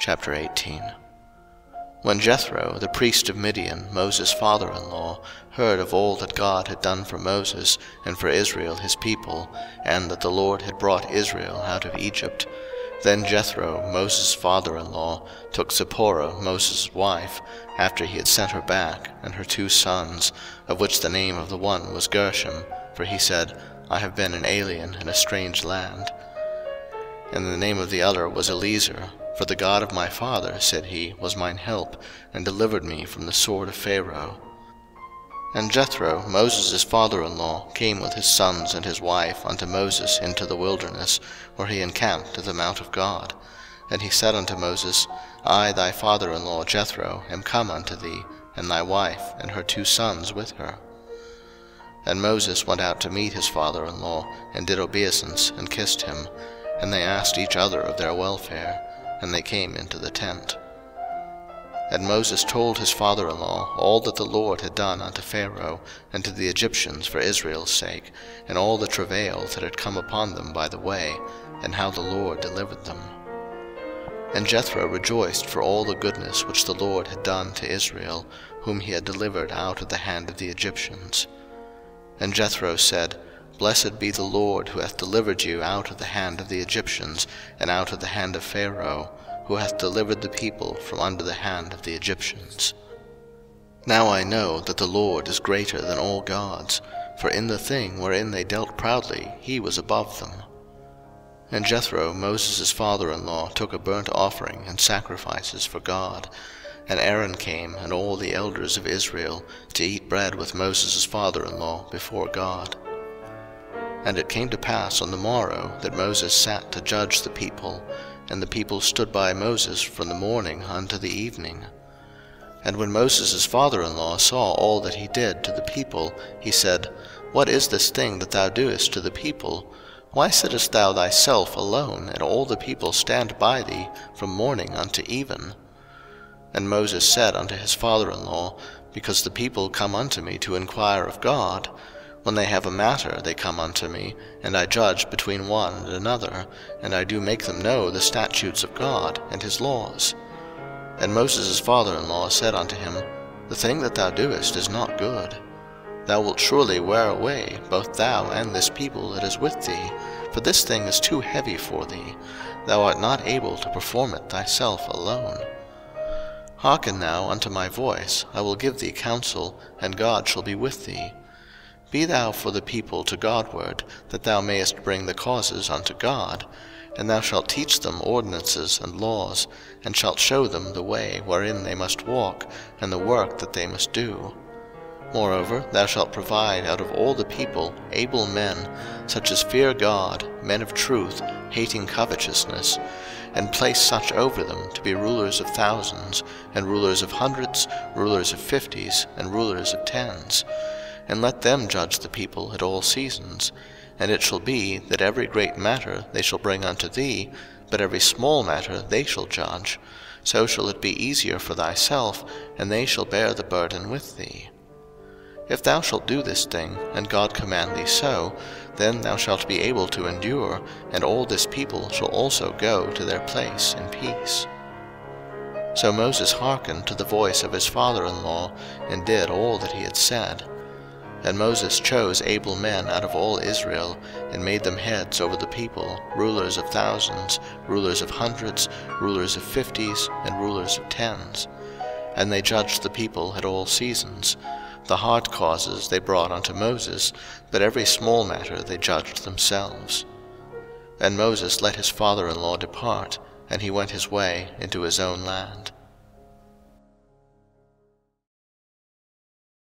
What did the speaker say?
Chapter 18. When Jethro, the priest of Midian, Moses' father-in-law, heard of all that God had done for Moses and for Israel his people, and that the Lord had brought Israel out of Egypt, then Jethro, Moses' father-in-law, took Zipporah, Moses' wife, after he had sent her back, and her 2 sons, of which the name of the one was Gershom, for he said, I have been an alien in a strange land. And the name of the other was Eliezer, for the God of my father, said he, was mine help, and delivered me from the sword of Pharaoh. And Jethro, Moses' father-in-law, came with his sons and his wife unto Moses into the wilderness, where he encamped at the mount of God. And he said unto Moses, I, thy father-in-law Jethro, am come unto thee, and thy wife, and her 2 sons with her. And Moses went out to meet his father-in-law, and did obeisance, and kissed him. And they asked each other of their welfare, and they came into the tent. And Moses told his father-in-law all that the Lord had done unto Pharaoh and to the Egyptians for Israel's sake, and all the travails that had come upon them by the way, and how the Lord delivered them. And Jethro rejoiced for all the goodness which the Lord had done to Israel, whom he had delivered out of the hand of the Egyptians. And Jethro said, Blessed be the Lord, who hath delivered you out of the hand of the Egyptians, and out of the hand of Pharaoh, who hath delivered the people from under the hand of the Egyptians. Now I know that the Lord is greater than all gods, for in the thing wherein they dealt proudly he was above them. And Jethro, Moses' father-in-law, took a burnt offering and sacrifices for God. And Aaron came, and all the elders of Israel, to eat bread with Moses' father-in-law before God. And it came to pass on the morrow that Moses sat to judge the people, and the people stood by Moses from the morning unto the evening. And when Moses' father-in-law saw all that he did to the people, he said, What is this thing that thou doest to the people? Why sittest thou thyself alone, and all the people stand by thee from morning unto even? And Moses said unto his father-in-law, Because the people come unto me to inquire of God. When they have a matter, they come unto me, and I judge between one and another, and I do make them know the statutes of God and his laws. And Moses' father-in-law said unto him, The thing that thou doest is not good. Thou wilt surely wear away both thou and this people that is with thee, for this thing is too heavy for thee. Thou art not able to perform it thyself alone. Hearken now unto my voice, I will give thee counsel, and God shall be with thee. Be thou for the people to Godward, that thou mayest bring the causes unto God, and thou shalt teach them ordinances and laws, and shalt show them the way wherein they must walk, and the work that they must do. Moreover, thou shalt provide out of all the people able men, such as fear God, men of truth, hating covetousness, and place such over them to be rulers of thousands, and rulers of hundreds, rulers of 50s, and rulers of 10s. And let them judge the people at all seasons. And it shall be, that every great matter they shall bring unto thee, but every small matter they shall judge. So shall it be easier for thyself, and they shall bear the burden with thee. If thou shalt do this thing, and God command thee so, then thou shalt be able to endure, and all this people shall also go to their place in peace. So Moses hearkened to the voice of his father-in-law, and did all that he had said. And Moses chose able men out of all Israel, and made them heads over the people, rulers of thousands, rulers of hundreds, rulers of 50s, and rulers of 10s. And they judged the people at all seasons. The hard causes they brought unto Moses, but every small matter they judged themselves. And Moses let his father-in-law depart, and he went his way into his own land.